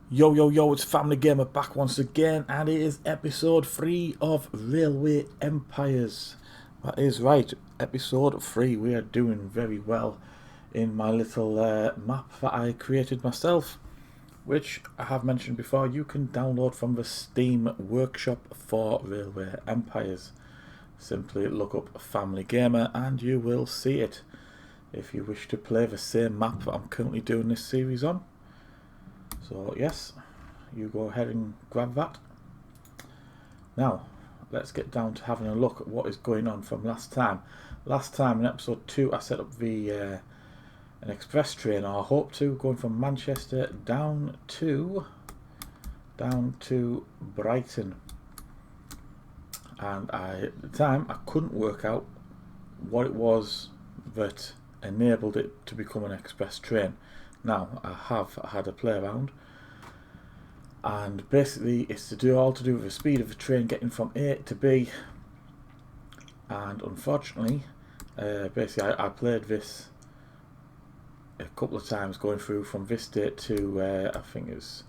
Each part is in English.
Yo, yo, yo, it's FamilyGamer back once again, and it is episode 3 of Railway Empires. That is right, episode 3. We are doing very well in my little map that I created myself, which I have mentioned before, you can download from the Steam workshop for Railway Empires. Simply look up FamilyGamer and you will see it. If you wish to play the same map that I'm currently doing this series on. So yes, you go ahead and grab that. Now, let's get down to having a look at what is going on from last time. Last time in episode 2 I set up the an express train, or I hope to, going from Manchester down to Brighton. And at the time I couldn't work out what it was that enabled it to become an express train. Now I have had a play around, and basically it's all to do with the speed of the train getting from A to B. And unfortunately, basically I played this a couple of times, going through from this date to I think it was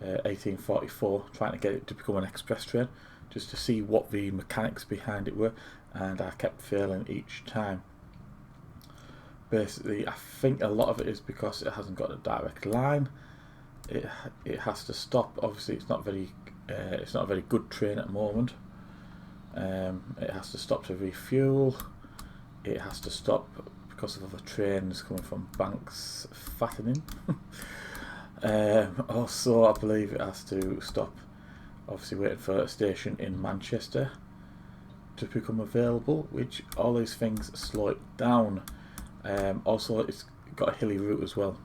1844, trying to get it to become an express train, just to see what the mechanics behind it were, and I kept failing each time. Basically, I think a lot of it is because it hasn't got a direct line. It has to stop. Obviously, it's not a very good train at the moment. It has to stop to refuel. It has to stop because of other trains coming from Banks fattening. Also, I believe it has to stop, obviously waiting for a station in Manchester to become available, which all these things slow it down. Also, it's got a hilly route as well.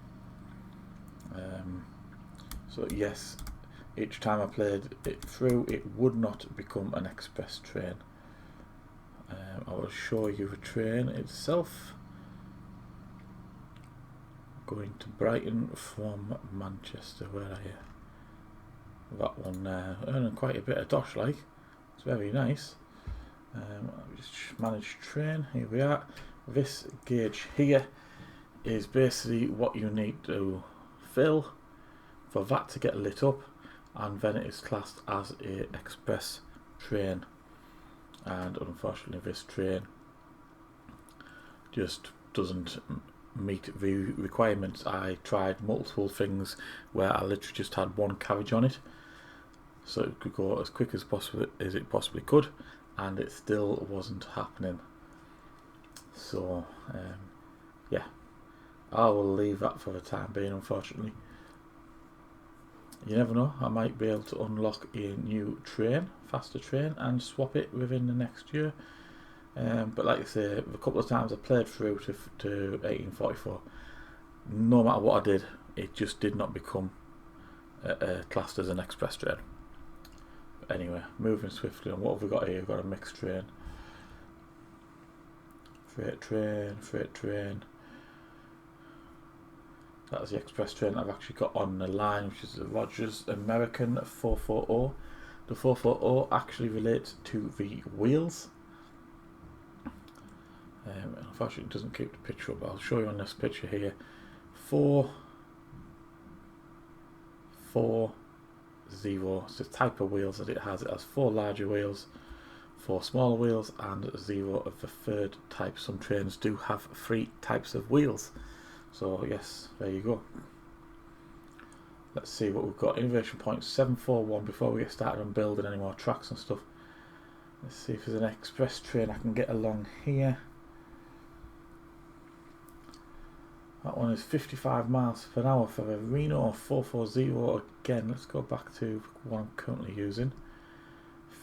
So yes, each time I played it through, it would not become an express train. I will show you the train itself. Going to Brighton from Manchester. Where are you? That one earning quite a bit of dosh, like. It's very nice. Just manage train. Here we are. This gauge here is basically what you need to fill for that to get lit up, and then it is classed as a express train. And unfortunately this train just doesn't meet the requirements. I tried multiple things where I literally just had one carriage on it, so it could go as quick as possible as it possibly could, and it still wasn't happening. So yeah, I will leave that for the time being, unfortunately. You never know, I might be able to unlock a new train, faster train, and swap it within the next year. But like I say, the couple of times I played through to 1844, no matter what I did, it just did not become classed as an express train. But anyway, moving swiftly on, what have we got here? We've got a mixed train. Freight train. That's the express train I've actually got on the line, which is the Rogers American 440. The 440 actually relates to the wheels. Unfortunately, it doesn't keep the picture up, but I'll show you on this picture here. 440. It's the type of wheels that it has. It has 4 larger wheels, 4 smaller wheels, and 0 of the third type. Some trains do have 3 types of wheels. So yes, there you go. Let's see what we've got. Innovation point 741. Before we get started on building any more tracks and stuff, let's see if there's an express train I can get along here. That one is 55 miles per hour for the Reno 440. Again, let's go back to what I'm currently using.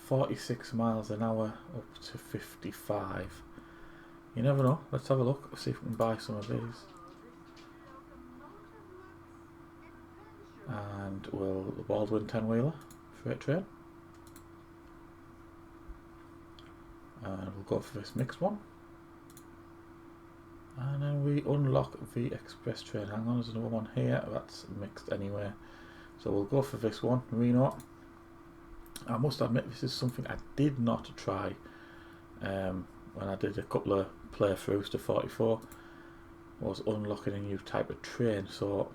46 miles an hour up to 55. You never know. Let's have a look. Let's see if we can buy some of these. And we'll the Baldwin 10-wheeler freight train. And we'll go for this mixed one. And then we unlock the express train. Hang on, there's another one here. That's mixed anyway. So we'll go for this one, Reno. I must admit, this is something I did not try when I did a couple of playthroughs to 44. Was unlocking a new type of train. So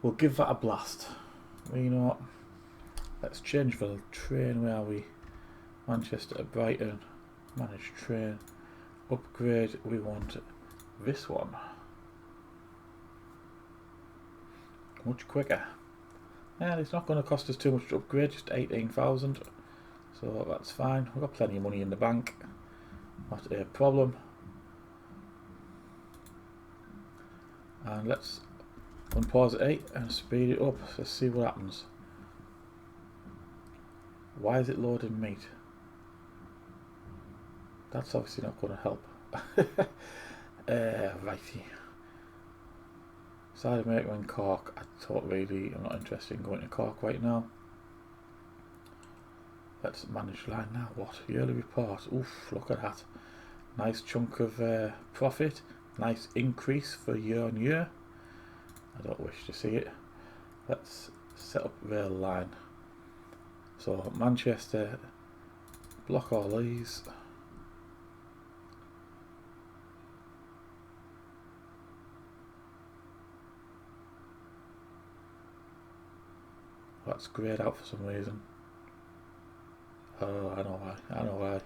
we'll give that a blast. Well, you know what? Let's change the train. Where are we? Manchester to Brighton. Manage train. Upgrade. We want this one. Much quicker. And it's not going to cost us too much to upgrade, just 18,000. So that's fine. We've got plenty of money in the bank. Not a problem. And let's unpause at 8 and speed it up. Let's see what happens. Why is it loading meat? That's obviously not going to help. Righty. Side America and Cork. I'm not interested in going to Cork right now. Let's manage line now. What? Yearly report. Oof, look at that. Nice chunk of profit. Nice increase for year on year. I don't wish to see it. Let's set up rail line. So Manchester, block all these. That's grayed out for some reason. Oh, I know why. I know why.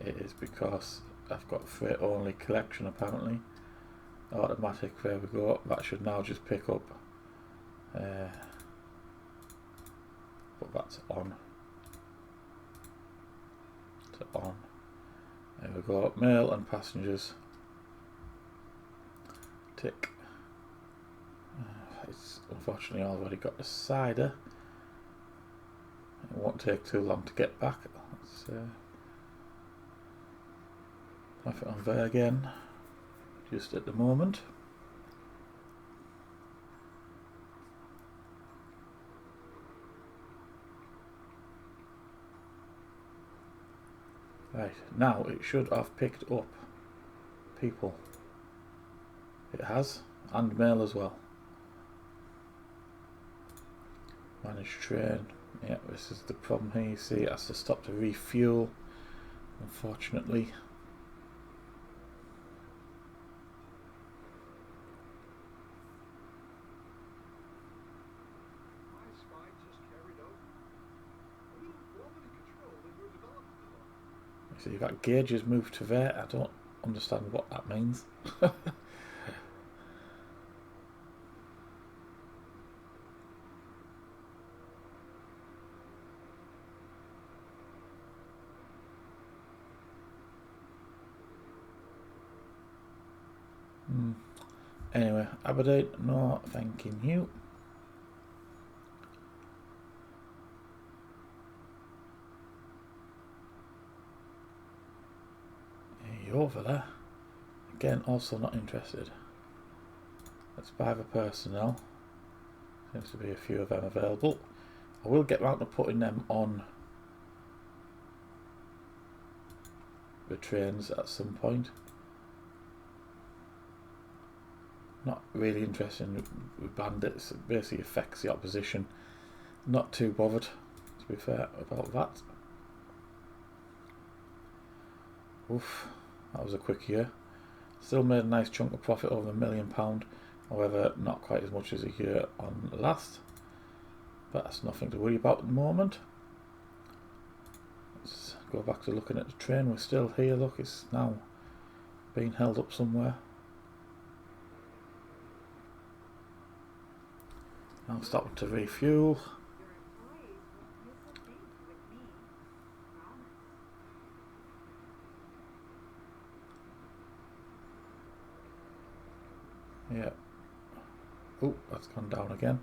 It is because I've got freight only collection apparently. Automatic, there we go. That should now just pick up. But that's on. To on. There we go. Mail and passengers. Tick. It's unfortunately already got the cider. It won't take too long to get back. Let's have it on there again, just at the moment. Right, now it should have picked up people. It has, and mail as well. Manage train. Yeah, this is the problem here. You see, it has to stop to refuel, unfortunately. So you've got gauges moved to there. I don't understand what that means. Anyway, Aberdeen, no thanking you. Over there. Again, also not interested. Let's buy the personnel. Seems to be a few of them available. I will get round to putting them on the trains at some point. Not really interested with bandits. It basically affects the opposition. Not too bothered, to be fair, about that. Oof. That was a quick year. Still made a nice chunk of profit, over £1 million. However, not quite as much as a year on the last. But that's nothing to worry about at the moment. Let's go back to looking at the train. We're still here. Look, it's now being held up somewhere. Now stopping to refuel. Yeah. Oh, that's gone down again.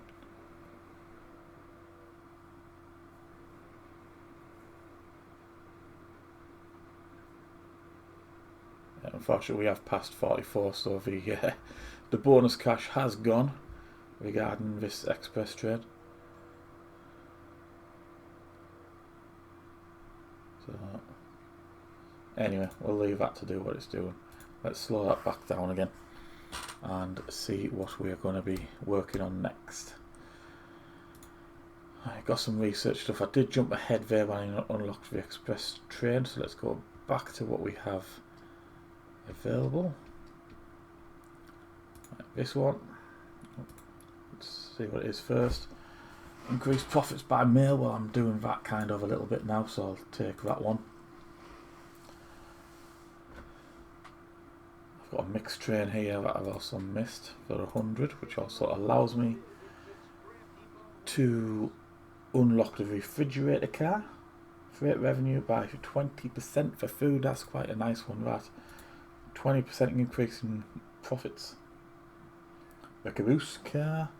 Yeah, unfortunately, we have passed 44, so the bonus cash has gone regarding this express train. So anyway, we'll leave that to do what it's doing. Let's slow that back down again and see what we're going to be working on next. I got some research stuff. I did jump ahead there when I unlocked the express train, so let's go back to what we have available. this one. Let's see what it is first. Increase profits by mail. Well, I'm doing that kind of a little bit now, so I'll take that one. I've got a mixed train here that I've also missed for 100, which also allows me to unlock the refrigerator car. Freight revenue by 20% for food. That's quite a nice one, that. 20% increase in profits. The caboose car.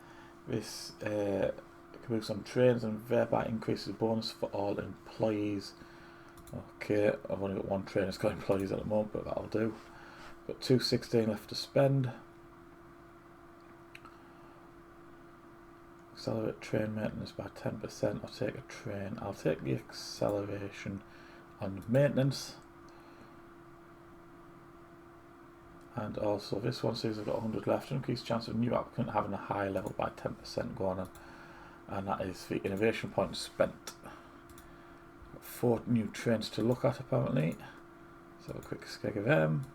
This caboose on trains and thereby increases bonus for all employees. Okay, I've only got one train that's got employees at the moment, but that'll do. Got 216 left to spend. Accelerate train maintenance by 10%. I'll take a train. I'll take the acceleration on maintenance. And also this one says I've got 100 left. Increased chance of new applicant having a high level by 10% going on. And that is the innovation point spent. Got 4 new trains to look at apparently. Let's have a quick skeg of them.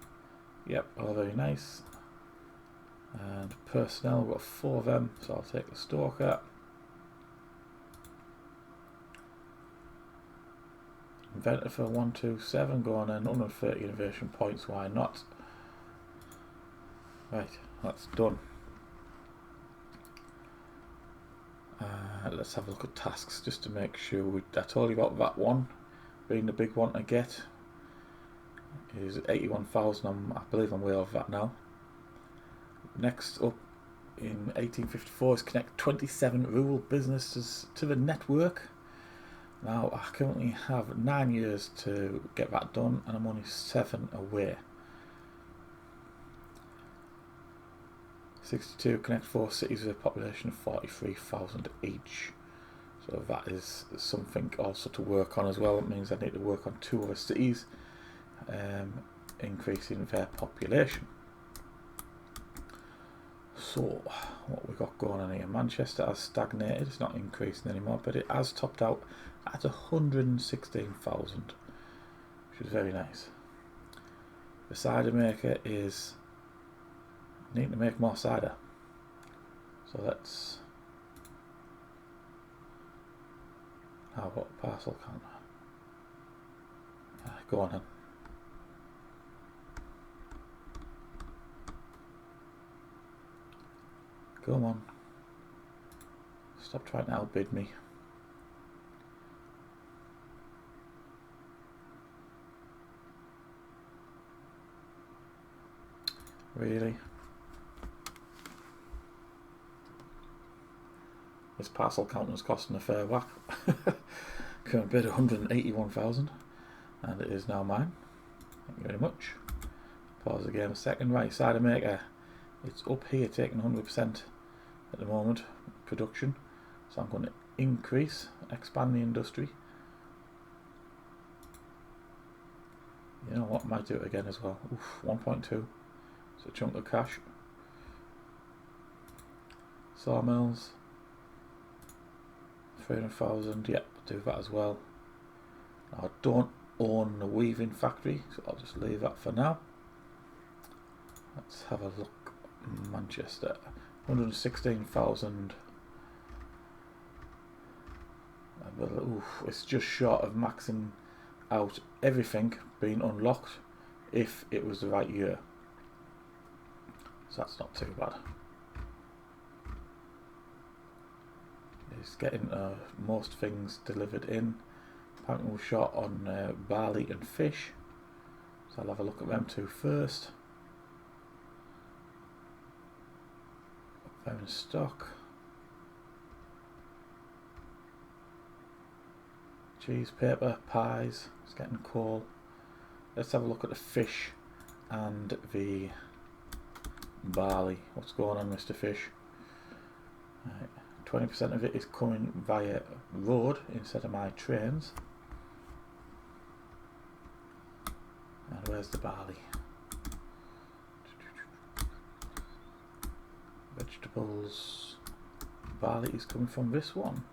Yep, all very nice. And personnel, we've got 4 of them, so I'll take the stalker. Inventor for 127, go on then, 130 innovation points, why not? Right, that's done. Let's have a look at tasks just to make sure I told you about that one being the big one to get. It is 81,000, I believe I'm way over that now. Next up in 1854 is connect 27 rural businesses to the network. Now I currently have 9 years to get that done and I'm only 7 away. 62 connect 4 cities with a population of 43,000 each. So that is something also to work on as well. It means I need to work on 2 other cities, increasing their population. So, what we got going on here? Manchester has stagnated, it's not increasing anymore, but it has topped out at 116,000, which is very nice. The cider maker is needing to make more cider. So let's how about parcel count? Go on then. Come on. Stop trying to outbid me. Really? This parcel counter's costing a fair whack. Current bid 181,000 and it is now mine. Thank you very much. Pause the game a second. Right, cider maker. It's up here taking 100% at the moment, production. So I'm going to increase, expand the industry. You know what, might do it again as well. Oof, 1.2. It's a chunk of cash. Sawmills. 300,000, yep, do that as well. I don't own the weaving factory, so I'll just leave that for now. Let's have a look. Manchester, 116,000. It's just short of maxing out everything being unlocked if it was the right year. So that's not too bad. It's getting most things delivered in. Apparently we're short on barley and fish, so I'll have a look at them two first. Them in stock. Cheese, paper, pies. It's getting coal. Let's have a look at the fish and the barley. What's going on, Mr. Fish? 20% of it is coming via road instead of my trains. And where's the barley? Vegetables. Barley is coming from this one.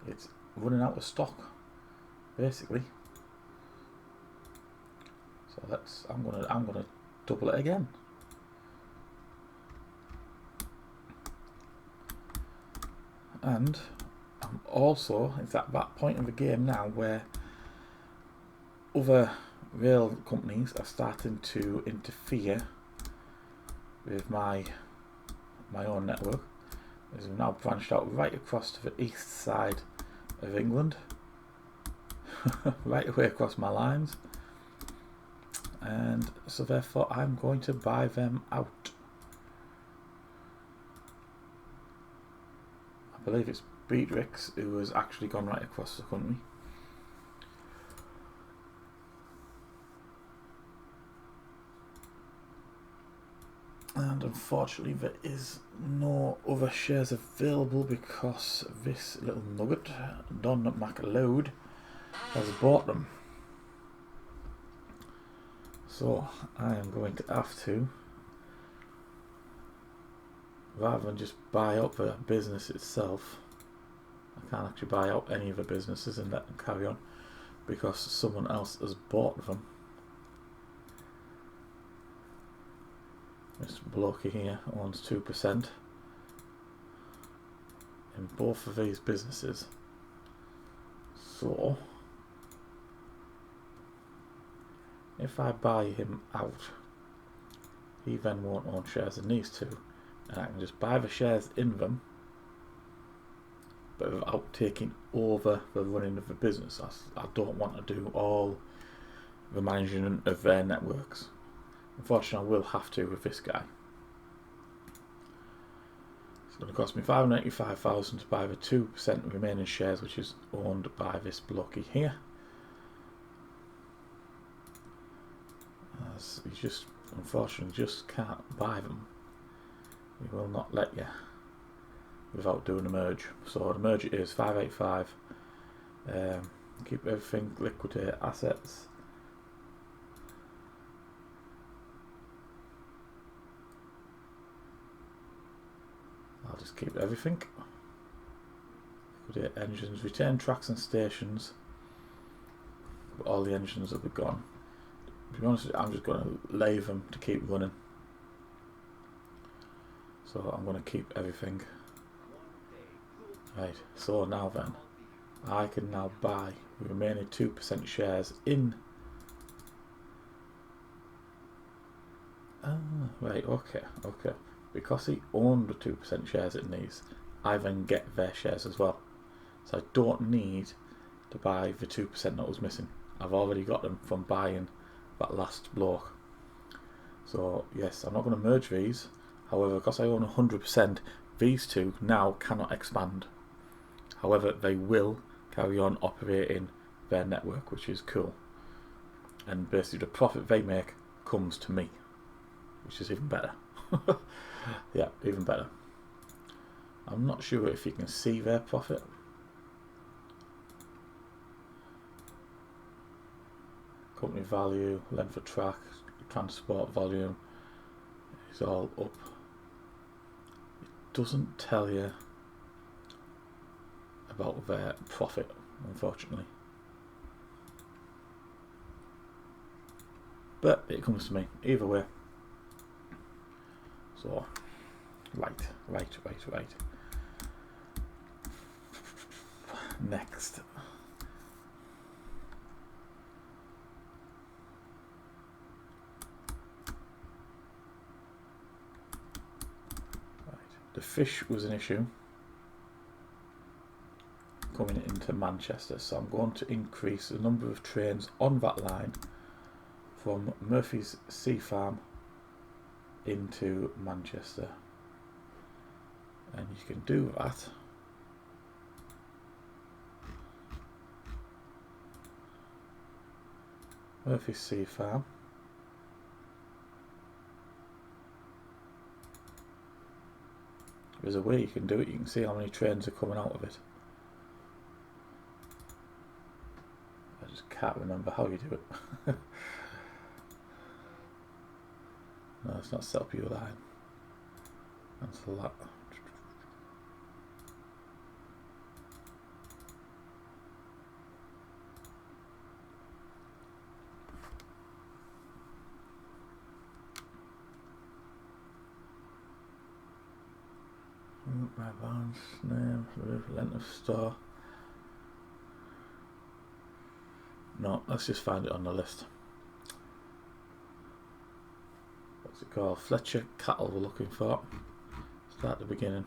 It's running out of stock, basically. So I'm gonna double it again. And I'm also, it's at that point of the game now where other rail companies are starting to interfere with my own network, as we've now branched out right across to the east side of England, right away across my lines, and so therefore I'm going to buy them out. I believe it's Beatrix who has actually gone right across the country. And unfortunately there is no other shares available because this little nugget, Don McLeod, has bought them. So I am going to have to, rather than just buy up the business itself, I can't actually buy out any of the businesses and let them carry on because someone else has bought them. This bloke here owns 2% in both of these businesses. So if I buy him out, he then won't own shares in these two, and I can just buy the shares in them, but without taking over the running of the business. I don't want to do all the management of their networks. Unfortunately, I will have to with this guy. It's going to cost me $595,000 to buy the 2% remaining shares, which is owned by this bloke here. As you just, unfortunately, just can't buy them. He will not let you without doing a merge. So the merge is 585. Keep everything, liquidate assets. I'll just keep everything. Liquidate engines, retain tracks and stations, but all the engines will be gone. To be honest with you, I'm just going to lay them to keep running. So I'm going to keep everything. Right, so now then, I can now buy the remaining 2% shares in. Right, okay. Because he owned the 2% shares in these, I then get their shares as well. So I don't need to buy the 2% that was missing. I've already got them from buying that last block. So yes, I'm not going to merge these. However, because I own 100%, these two now cannot expand. However, they will carry on operating their network, which is cool. And basically the profit they make comes to me, which is even better. Yeah, even better. I'm not sure if you can see their profit. Company value, length of track, transport volume is all up. It doesn't tell you about their profit, unfortunately. But it comes to me either way. So, right. Next. Right. The fish was an issue coming into Manchester, so I'm going to increase the number of trains on that line from Murphy's Sea Farm into Manchester, and you can do that Murphy's Sea Farm. There's a way you can do it. You can see how many trains are coming out of it. I just can't remember how you do it. No, it's not set up your line. Cancel that. My van's name, length of store. No, let's just find it on the list. What's it called? Fletcher Cattle we're looking for. Start at the beginning.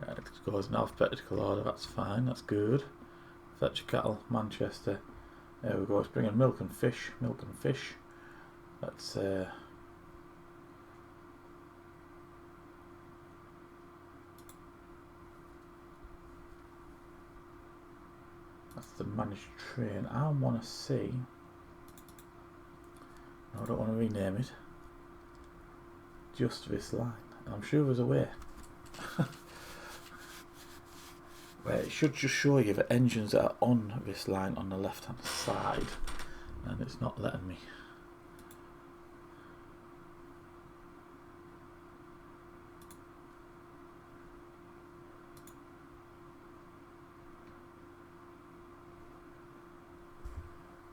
Right, it goes in alphabetical order, that's fine, that's good. Fletcher Cattle, Manchester. There we go, it's bringing milk and fish. Let's that's the managed train. I want to see. No, I don't want to rename it. Just this line. I'm sure there's a way. Well, it should just show you the engines that are on this line on the left hand side, and it's not letting me.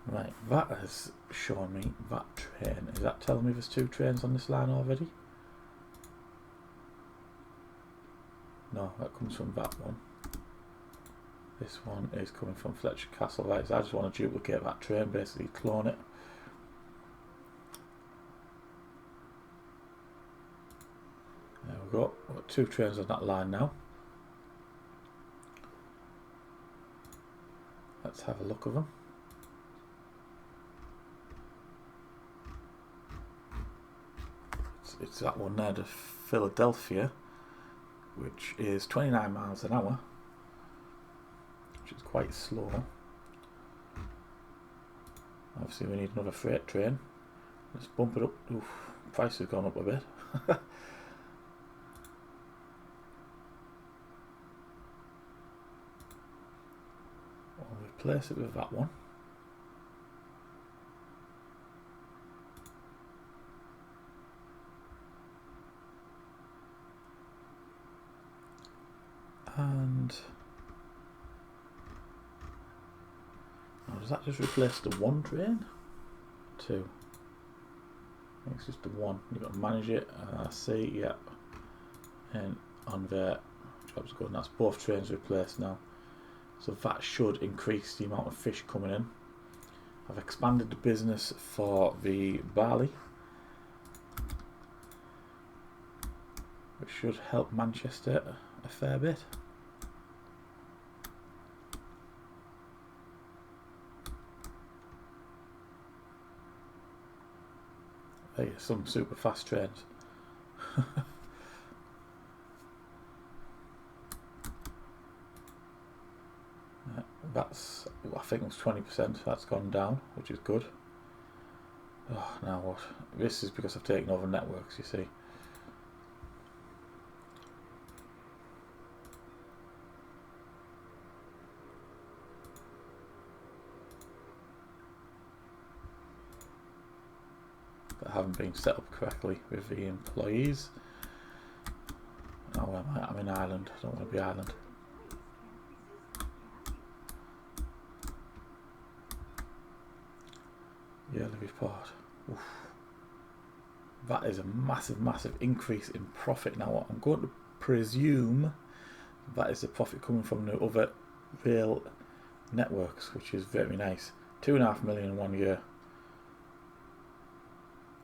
Right, that has shown me that train. Is that telling me there's 2 trains on this line already? No, that comes from that one. This one is coming from Fletcher Castle. Right, so I just want to duplicate that train, basically clone it. There we go. We've got 2 trains on that line now. Let's have a look at them. It's that one there to Philadelphia, which is 29 miles an hour, which is quite slow. Obviously we need another freight train. Let's bump it up. Oof, price has gone up a bit. I'll replace it with that one. And oh, does that just replace the 1 train? 2. I think it's just the 1. You've got to manage it. See, yep. And on there, job's good. And that's both trains replaced now. So that should increase the amount of fish coming in. I've expanded the business for the barley, which should help Manchester a fair bit. Hey, some super fast trains. That's, I think it was 20%, that's gone down, which is good. Oh, now what? This is because I've taken over networks, you see. That haven't been set up correctly with the employees. Oh, where am I? I'm in Ireland, I don't want to be Ireland. Yearly report. Oof. That is a massive increase in profit. Now I'm going to presume that is the profit coming from the other rail networks, which is very nice. 2.5 million in 1 year.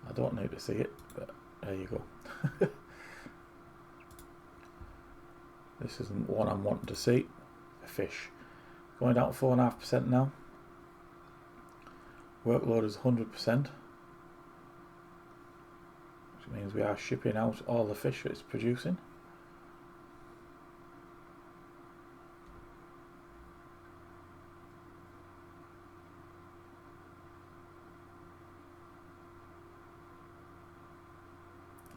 I don't need to see it, but there you go. This isn't one I'm wanting to see. A fish. Going down to 4.5% now. Workload is 100%, which means we are shipping out all the fish that it's producing.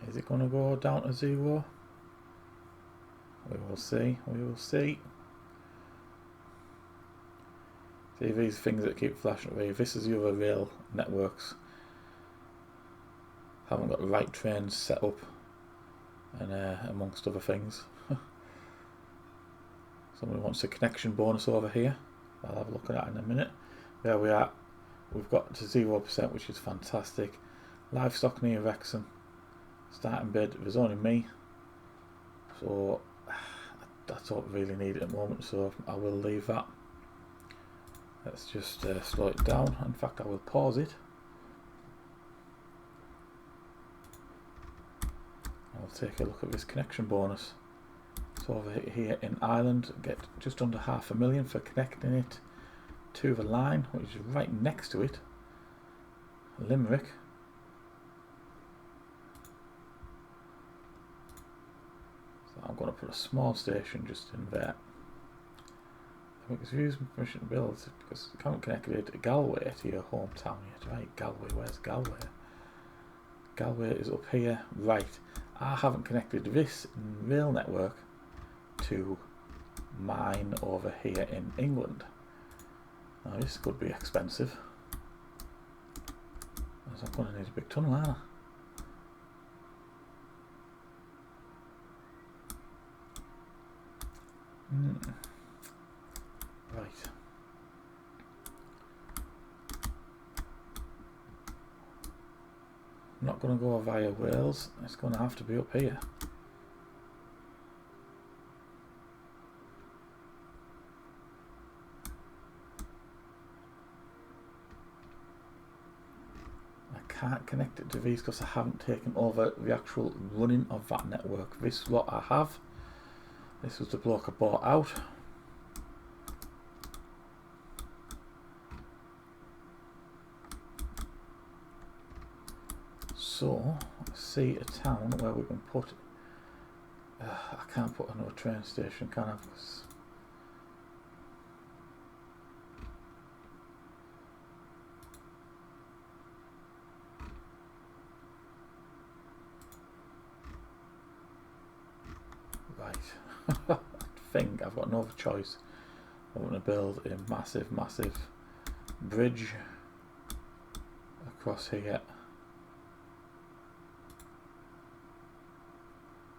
Is it going to go down to 0? We will see. We will see. See, these things that keep flashing away. This is the other rail networks. Haven't got the right trains set up, and amongst other things. Somebody wants a connection bonus over here. I'll have a look at that in a minute. There we are. We've got to 0%, which is fantastic. Livestock near Wrexham. Starting bid, there's only me. So I don't really need it at the moment, so I will leave that. Let's just slow it down. In fact, I will pause it. I'll take a look at this connection bonus. So over here in Ireland, get just under £500,000 for connecting it to the line, which is right next to it. Limerick. So I'm going to put a small station just in there. I think it's used permission to build because you can't connect it to Galway, to your hometown yet. Right, Galway, where's Galway? Galway is up here. Right, I haven't connected this rail network to mine over here in England. Now this could be expensive. I'm going to need a big tunnel, aren't I? Right. I'm not going to go via Wales. It's going to have to be up here. Can't connect it to these because I haven't taken over the actual running of that network. This is what I have. This was the block I bought out. So let's see a town where we can put I can't put another train station, can I? I think I've got no other choice. I want to build a massive bridge across here.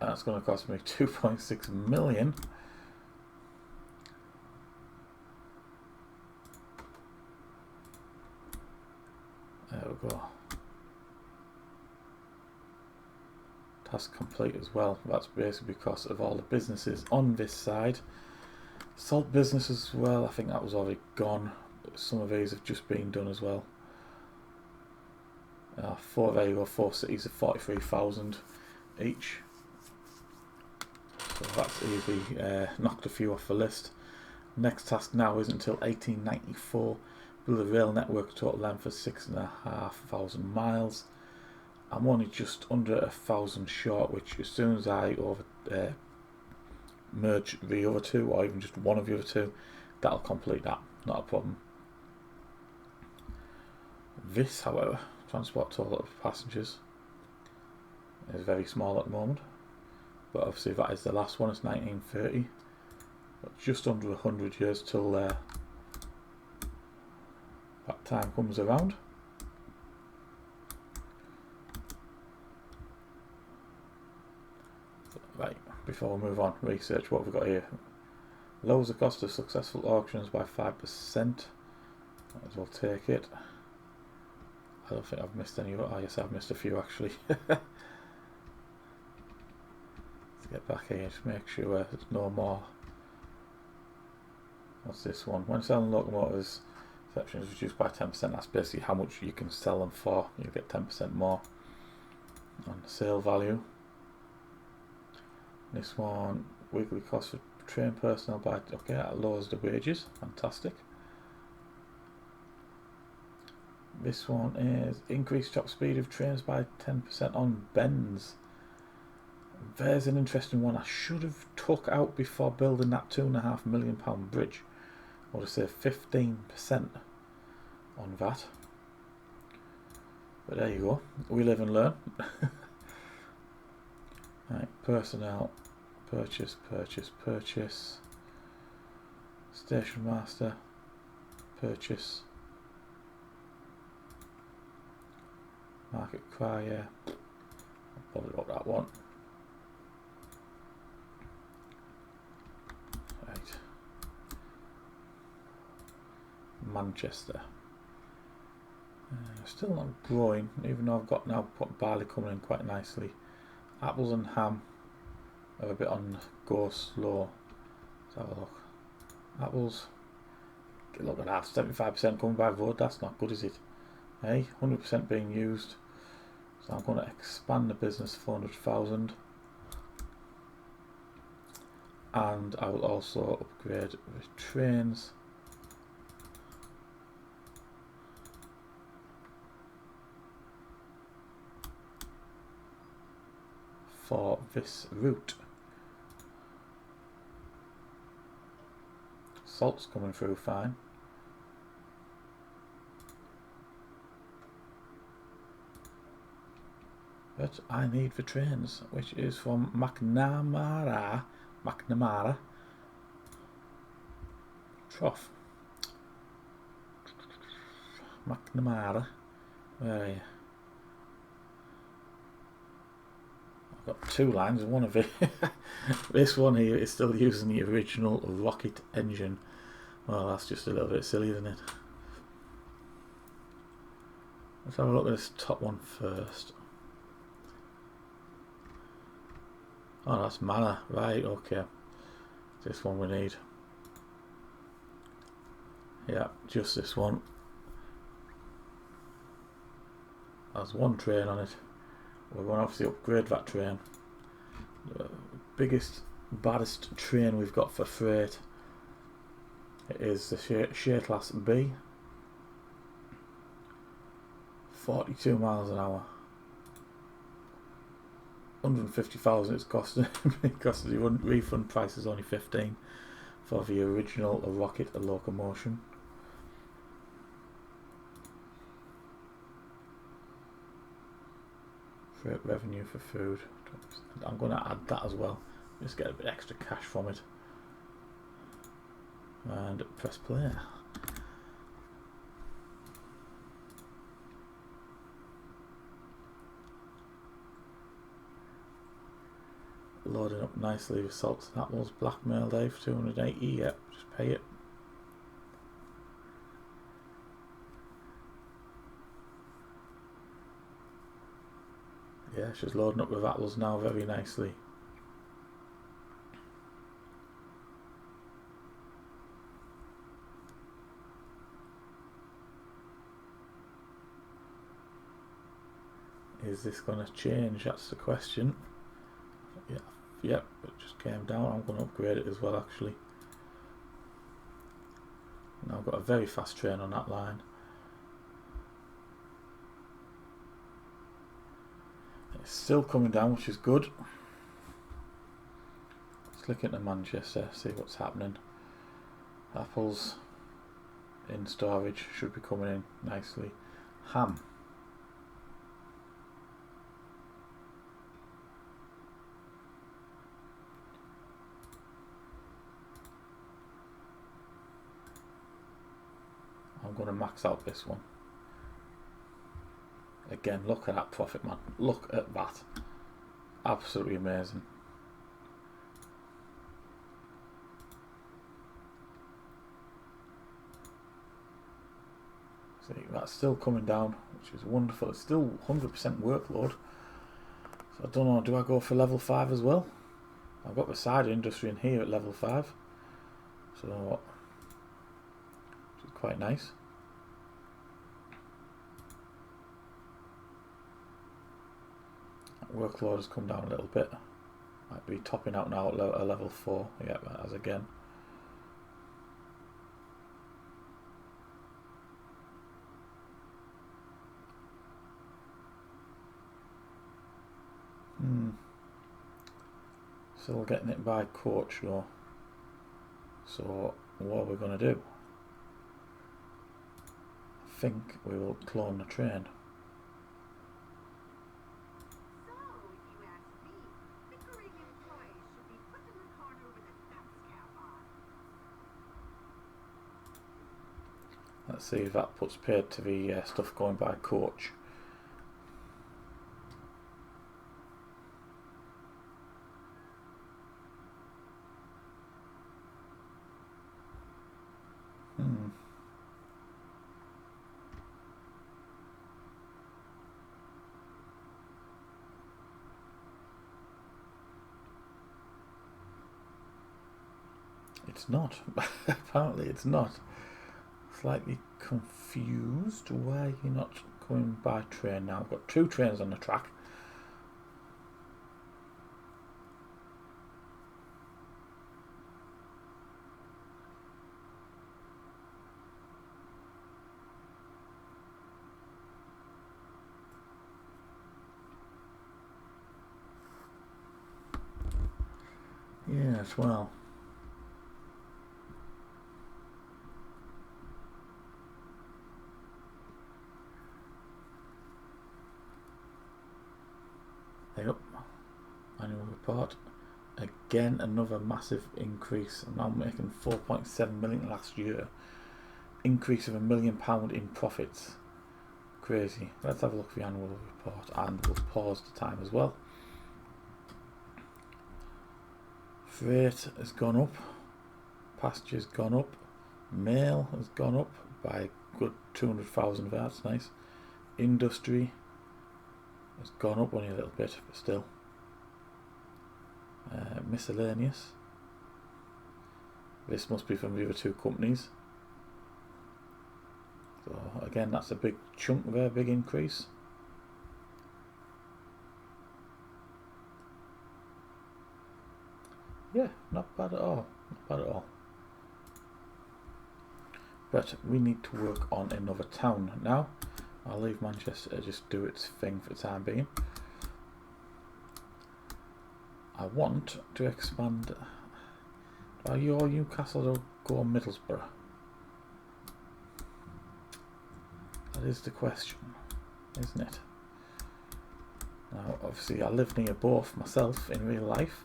That's going to cost me 2.6 million. There we go. Task complete as well. That's basically because of all the businesses on this side. Salt business as well. I think that was already gone. Some of these have just been done as well. There you go, 4 cities of 43,000 each. So that's easy. Knocked a few off the list. Next task now isn't until 1894. Build a rail network total length of 6,500 miles. I'm only just under 1,000 short, which as soon as I merge the other two, or even just one of the other two, that'll complete that. Not a problem. This, however, transport total of passengers is very small at the moment. But obviously that is the last one, it's 1930. But just under 100 years till that time comes around. Right, before we move on, research what we've got here. Lowers the cost of successful auctions by 5%. Might as well take it. I don't think I've missed any. Oh yes, I've missed a few actually. Let's get back here, just make sure there's no more. What's this one? When selling locomotives, section is reduced by 10%. That's basically how much you can sell them for. You get 10% more on the sale value. This one, weekly cost for train personnel by, okay, that lowers the wages, fantastic. This one is increased top speed of trains by 10% on bends. There's an interesting one I should have took out before building that £2.5 million bridge. I would have saved 15% on that. But there you go, we live and learn. Right, personnel, purchase, station master, purchase, market crier, I'll probably got that one. Right, Still not growing, even though I've got now put barley coming in quite nicely. Apples and ham are a bit on go slow. Let's have a look. Apples, look at that, 75% coming by road. That's not good, is it? Hey, 100% being used. So I'm going to expand the business 400,000. And I will also upgrade the trains. For this route. Salt's coming through fine. But I need the trains, which is from McNamara Trough. McNamara. Where are you? I've got two lines, one of it. This one here is still using the original rocket engine. Well, that's just a little bit silly, isn't it? Let's have a look at this top one first. Oh, that's mana. Right, okay. This one we need. Yeah, just this one. There's one train on it. We're going to obviously upgrade that train. The biggest, baddest train we've got for freight. It is the Share Class B. 42 miles an hour. 150,000 it's costing because the refund price is only 15 for the original rocket locomotion. Freight revenue for food. I'm going to add that as well. Just get a bit extra cash from it. And press play. Loading up nicely with salts and apples. Blackmail day for 280. Yep, just pay it. Yeah, she's loading up with apples now very nicely. Is this going to change? That's the question. Yeah, yep, it just came down. I'm going to upgrade it as well, actually. Now I've got a very fast train on that line. It's still coming down, which is good. Let's look into Manchester, see what's happening. Apples in storage should be coming in nicely. Ham. I'm going to max out this one. Again, look at that profit, man. Look at that. Absolutely amazing. See, that's still coming down, which is wonderful. It's still 100% workload. So I don't know, do I go for level 5 as well? I've got the cider industry in here at level 5. So, which is quite nice. Workload has come down a little bit. Might be topping out now at a level 4. Yeah, as again. Still getting it by coach though. So what are we going to do? I think we will clone the train. Let's see if that puts paid to the stuff going by coach. It's not. Apparently it's not. Slightly confused why you're not coming by train now. I've got 2 trains on the track. Yes, well. Yep. Annual report. Again, another massive increase. I'm now making 4.7 million last year. Increase of £1 million in profits. Crazy. Let's have a look at the annual report and we'll pause the time as well. Freight has gone up. Pasture's gone up. Mail has gone up by a good 200,000. That's nice. Industry has gone up only a little bit, but still. Miscellaneous. This must be from the other 2 companies. So again, that's a big chunk there, big increase. Yeah, not bad at all. Not bad at all. But we need to work on another town now. I'll leave Manchester just do its thing for the time being. I want to expand. Are your Newcastle or go on Middlesbrough? That is the question, isn't it? Now, obviously, I live near both myself in real life.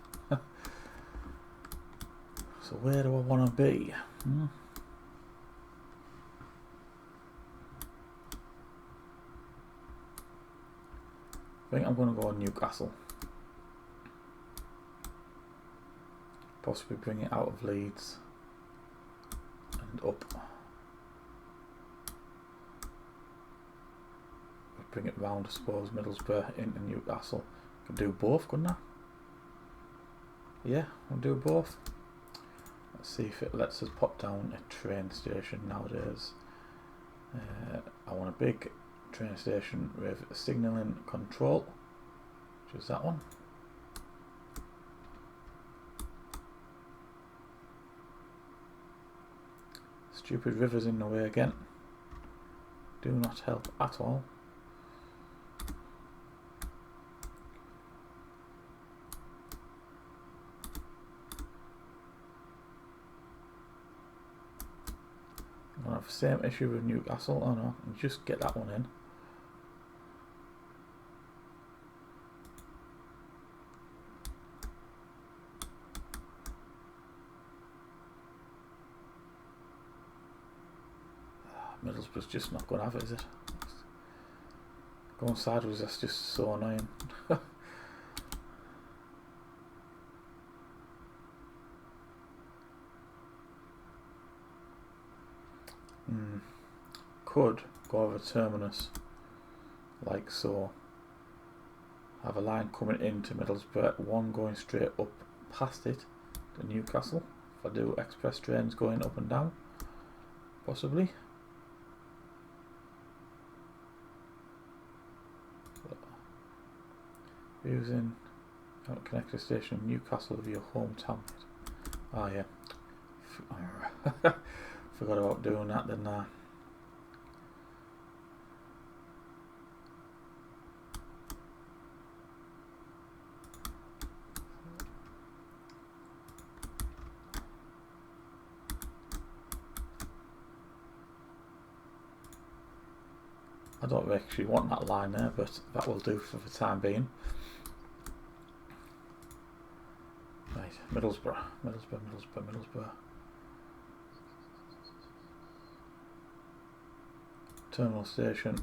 So where do I want to be? I think I'm going to go on Newcastle. Possibly bring it out of Leeds and up. Bring it round, I suppose, Middlesbrough into Newcastle. Can do both, couldn't I? Yeah, I'll do both. Let's see if it lets us pop down a train station nowadays. I want a big train station with signalling control, which is that one. Stupid rivers in the way again. Do not help at all. I have the same issue with Newcastle. Oh no, just get that one in. Middlesbrough's just not going to have it, is it? Going sideways, that's just so annoying. Could go over terminus like so. Have a line coming into Middlesbrough, one going straight up past it to Newcastle. If I do express trains going up and down, possibly. Using connector station Newcastle of your hometown. Oh yeah. Forgot about doing that then. I don't actually want that line there, but that will do for the time being. Right, Middlesbrough. Terminal station.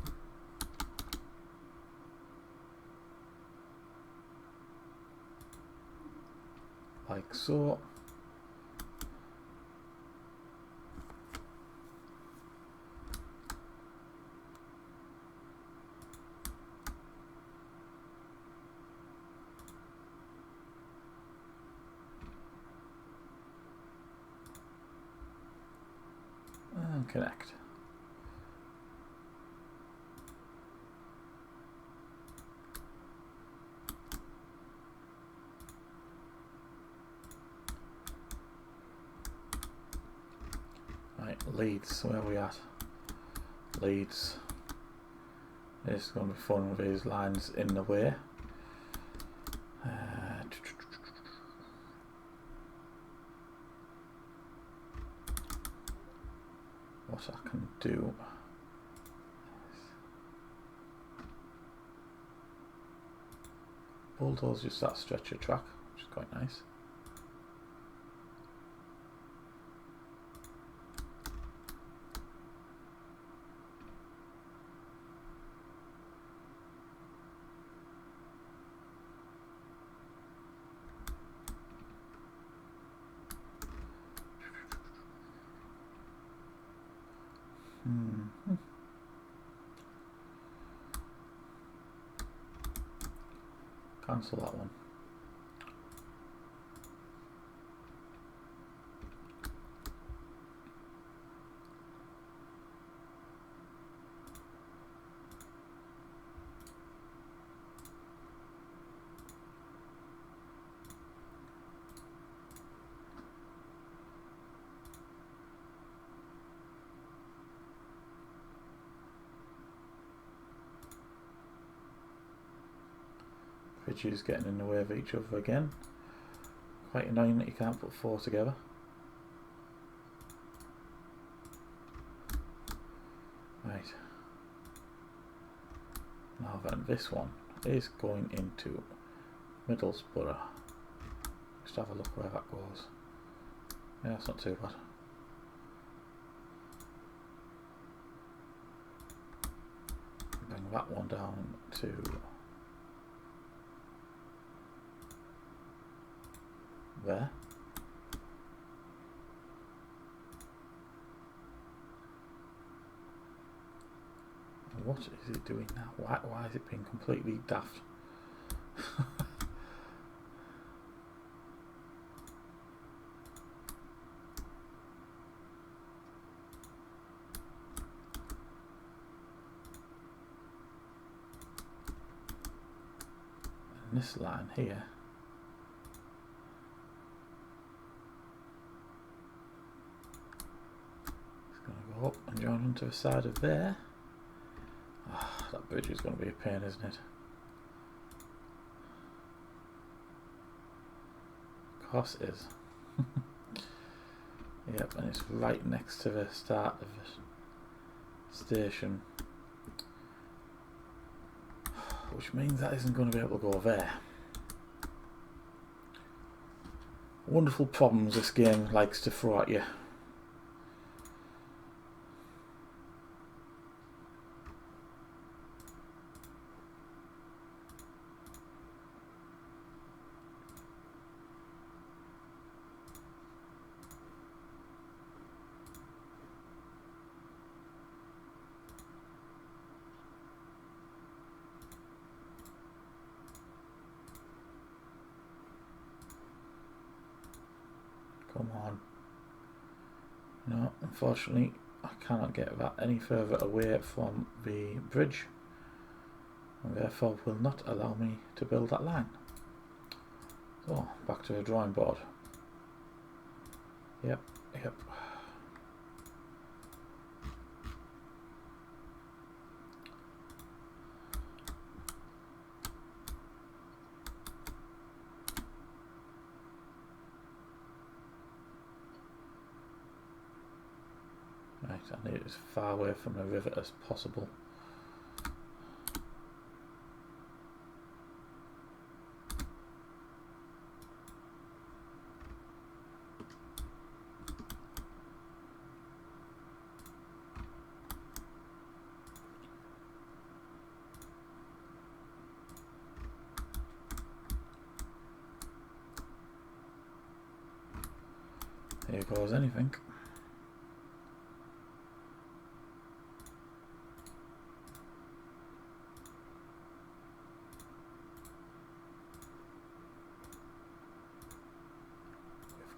Like so. and connect. Right, Leeds, where are we at? Leeds. This is going to be fun with these lines in the way. What I can do bulldoze just that stretcher track, which is quite nice. Cancel that one. Bridges getting in the way of each other again. Quite annoying that you can't put four together. Right. Now then, this one is going into Middlesbrough. Just have a look where that goes. Yeah, that's not too bad. Bring that one down to there. What is it doing now? Why is it being completely daft? And this line here, it's going to go up and join onto the side of there. Oh, that bridge is going to be a pain, isn't it? Of course it is. Yep, and it's right next to the start of the station, which means that isn't going to be able to go there. Wonderful problems this game likes to throw at you. Come on. No, unfortunately I cannot get that any further away from the bridge, and therefore will not allow me to build that line. So, back to the drawing board. Yep. Right, I need it as far away from the river as possible. Here goes anything.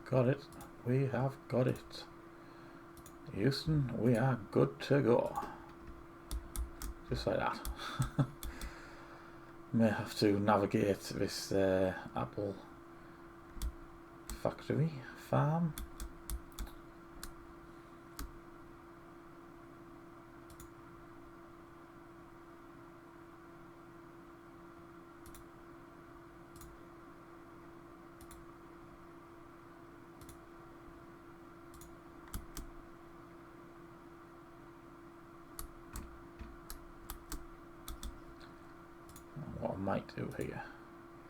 Got it. We have got it. Houston, we are good to go. Just like that. May have to navigate this apple factory farm. What I might do here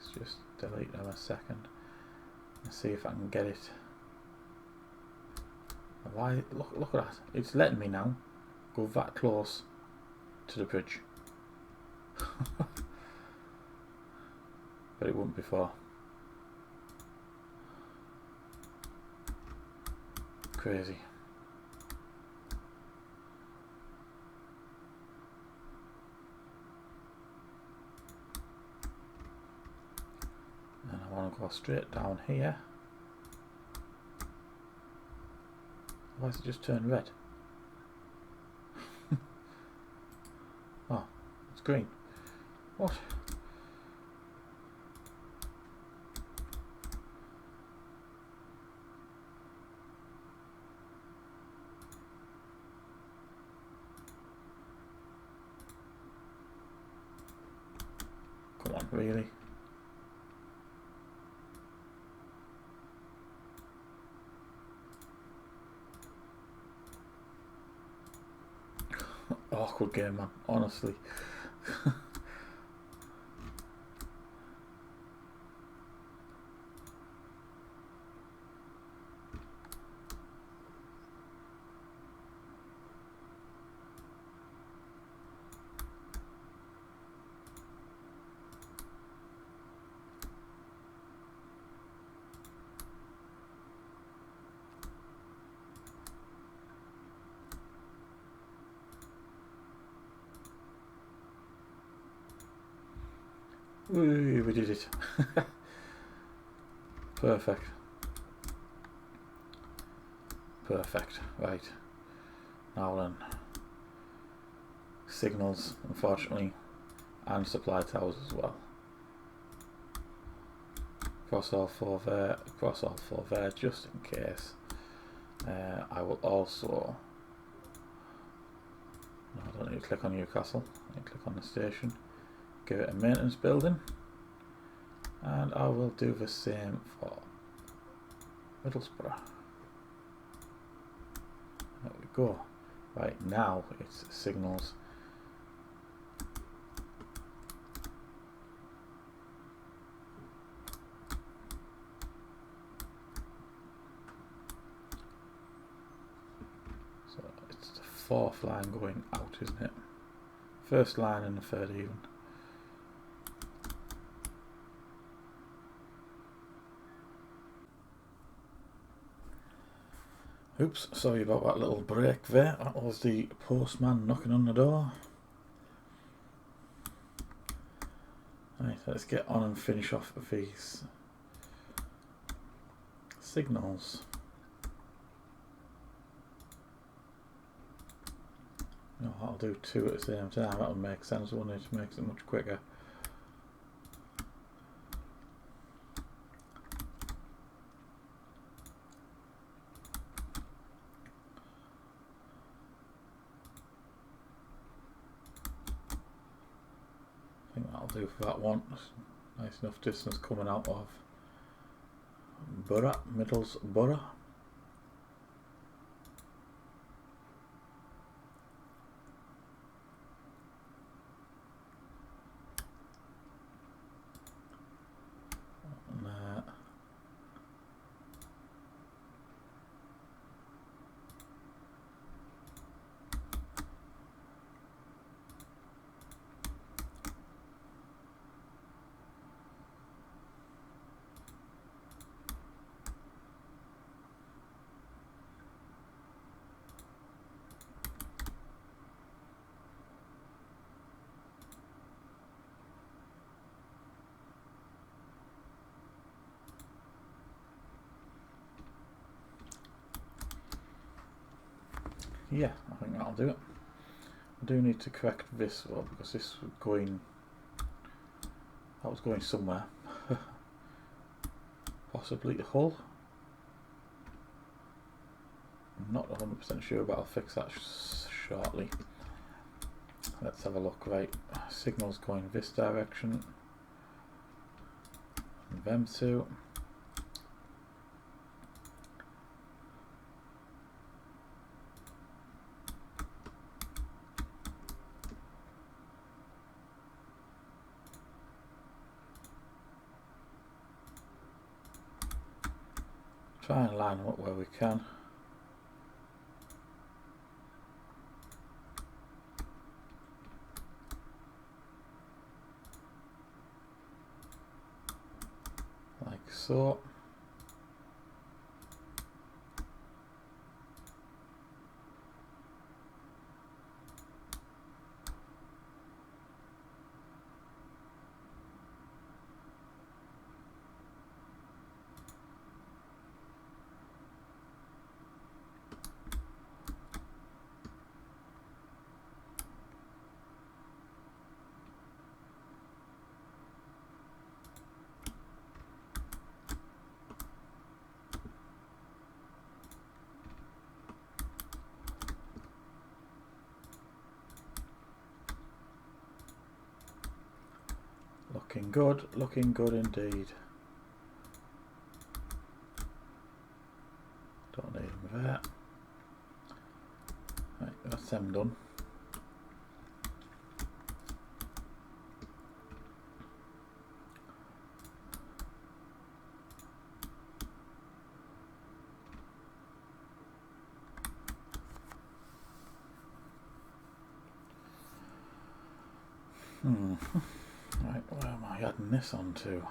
is just delete them a second and see if I can get it. Why? Look at that! It's letting me now go that close to the bridge, but it wouldn't before. Crazy. And I want to go straight down here. Why has it just turned red? Oh, it's green. What? Come on, really? Awkward game, man, honestly. Ooh, we did it. Perfect. Perfect. Right. Now then. Signals, unfortunately, and supply towers as well. Cross all four there, just in case. I will also... No, I don't need to click on Newcastle. I need to click on the station. Give it a maintenance building, and I will do the same for Middlesbrough. There we go. Right, now it's signals. So it's the fourth line going out, isn't it? First line and the third even. Oops, sorry about that little break there. That was the postman knocking on the door. Right, let's get on and finish off these signals. No, I'll do two at the same time. That would make sense, wouldn't it? It makes it much quicker. I think that'll do for that one. Nice enough distance coming out of Middlesbrough. yeah, I think that'll do it. I do need to correct this though, because this was going, that was going somewhere. Possibly to Hull. I'm not 100% sure, but I'll fix that shortly. Let's have a look. Right, signal's going this direction. And them two. Try and line them up where we can. Like so. Looking good indeed. Don't need them there. Right, that's them done. Right, where am I adding this on to?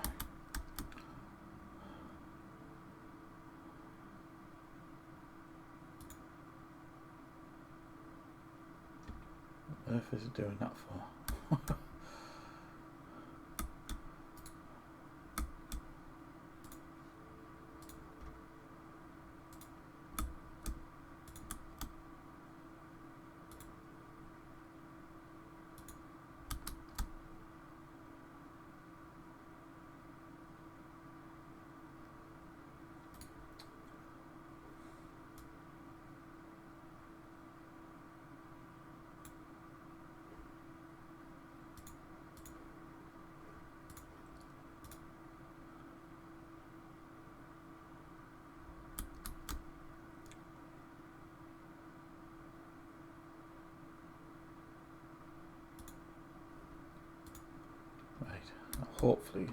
What earth is it doing that for? Hopefully,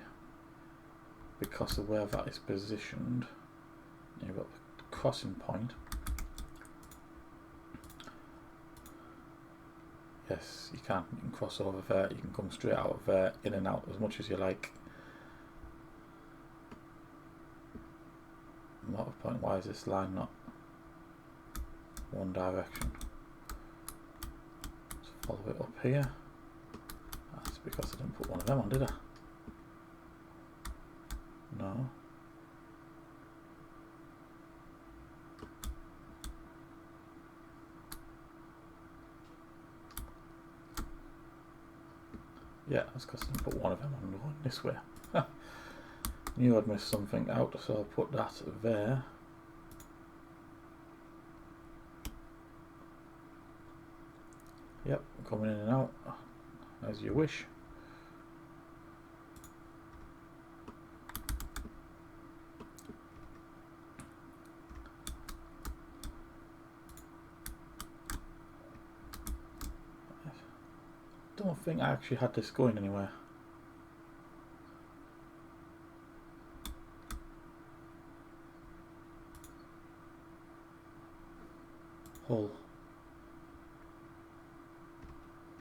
because of where that is positioned, you've got the crossing point. Yes, you can cross over there, you can come straight out of there, in and out as much as you like. A lot of point, why is this line not one direction? Let's follow it up here. That's because I didn't put one of them on, did I? No. Yeah, that's because I didn't put one of them on going this way. Knew I'd missed something out, so I'll put that there. Yep, coming in and out as you wish. Don't think I actually had this going anywhere. Hull.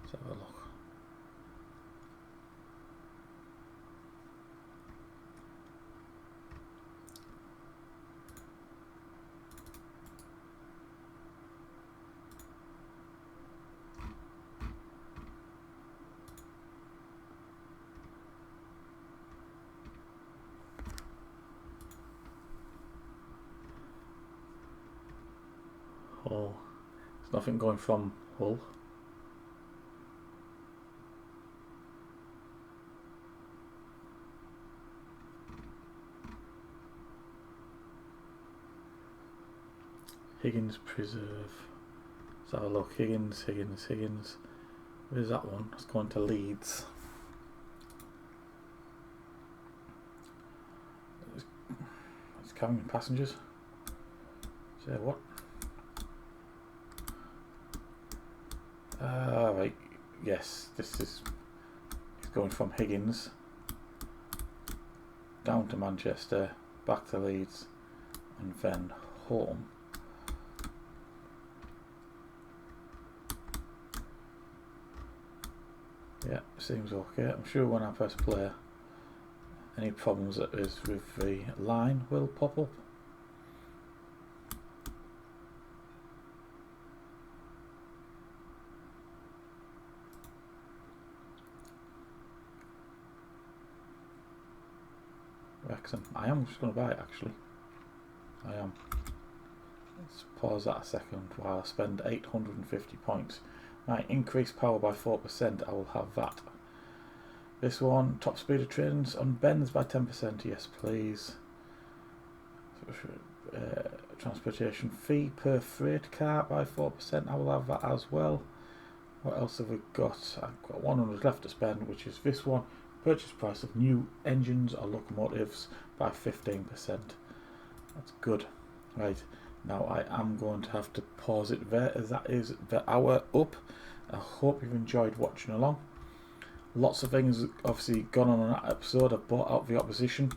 Let's have a look. Hull. Nothing going from Hull. Higgins Preserve. Let's have a look. Higgins. Where's that one? Let's go into Leeds. It's carrying passengers. Say what? Right. Yes, this is. It's going from Higgins down to Manchester, back to Leeds, and then home. Yeah, seems okay. I'm sure when I press play, any problems that is with the line will pop up. Wrexham. I am just going to buy it actually. I am. Let's pause that a second while I spend 850 points. Right, increase power by 4%, I will have that. This one, top speed of trains on bends by 10%, yes please. Transportation fee per freight car by 4%, I will have that as well. What else have we got? I've got 100 left to spend, which is this one. Purchase price of new engines or locomotives by 15%. That's good. Right. Now I am going to have to pause it there, as that is the hour up. I hope you've enjoyed watching along. Lots of things obviously gone on in that episode. I've bought out the opposition.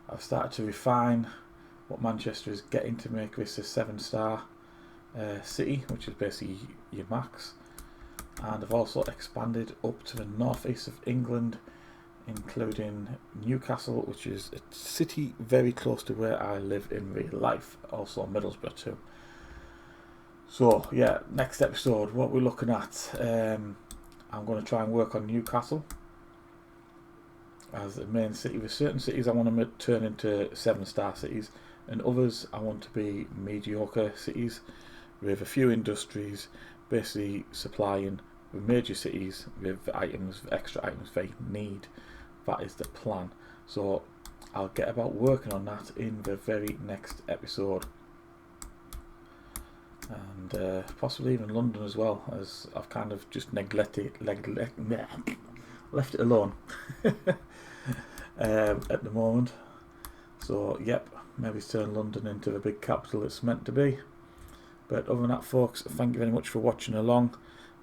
I've started to refine what Manchester is getting to make this a 7-star city, which is basically your max. And I've also expanded up to the northeast of England, including Newcastle, which is a city very close to where I live in real life, also Middlesbrough too. So yeah, next episode, what we're looking at, I'm going to try and work on Newcastle as the main city. With certain cities I want to turn into 7-star cities, and others I want to be mediocre cities with a few industries, basically supplying the major cities with items, extra items they need. That is the plan. So I'll get about working on that in the very next episode, and possibly even London as well, as I've kind of just left it alone at the moment. So yep, maybe turn London into the big capital it's meant to be. But other than that folks, thank you very much for watching along.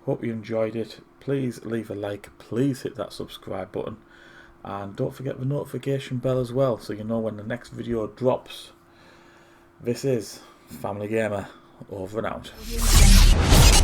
Hope you enjoyed it. Please leave a like, please hit that subscribe button, and don't forget the notification bell as well, so you know when the next video drops. This is FamilyGamer, over and out.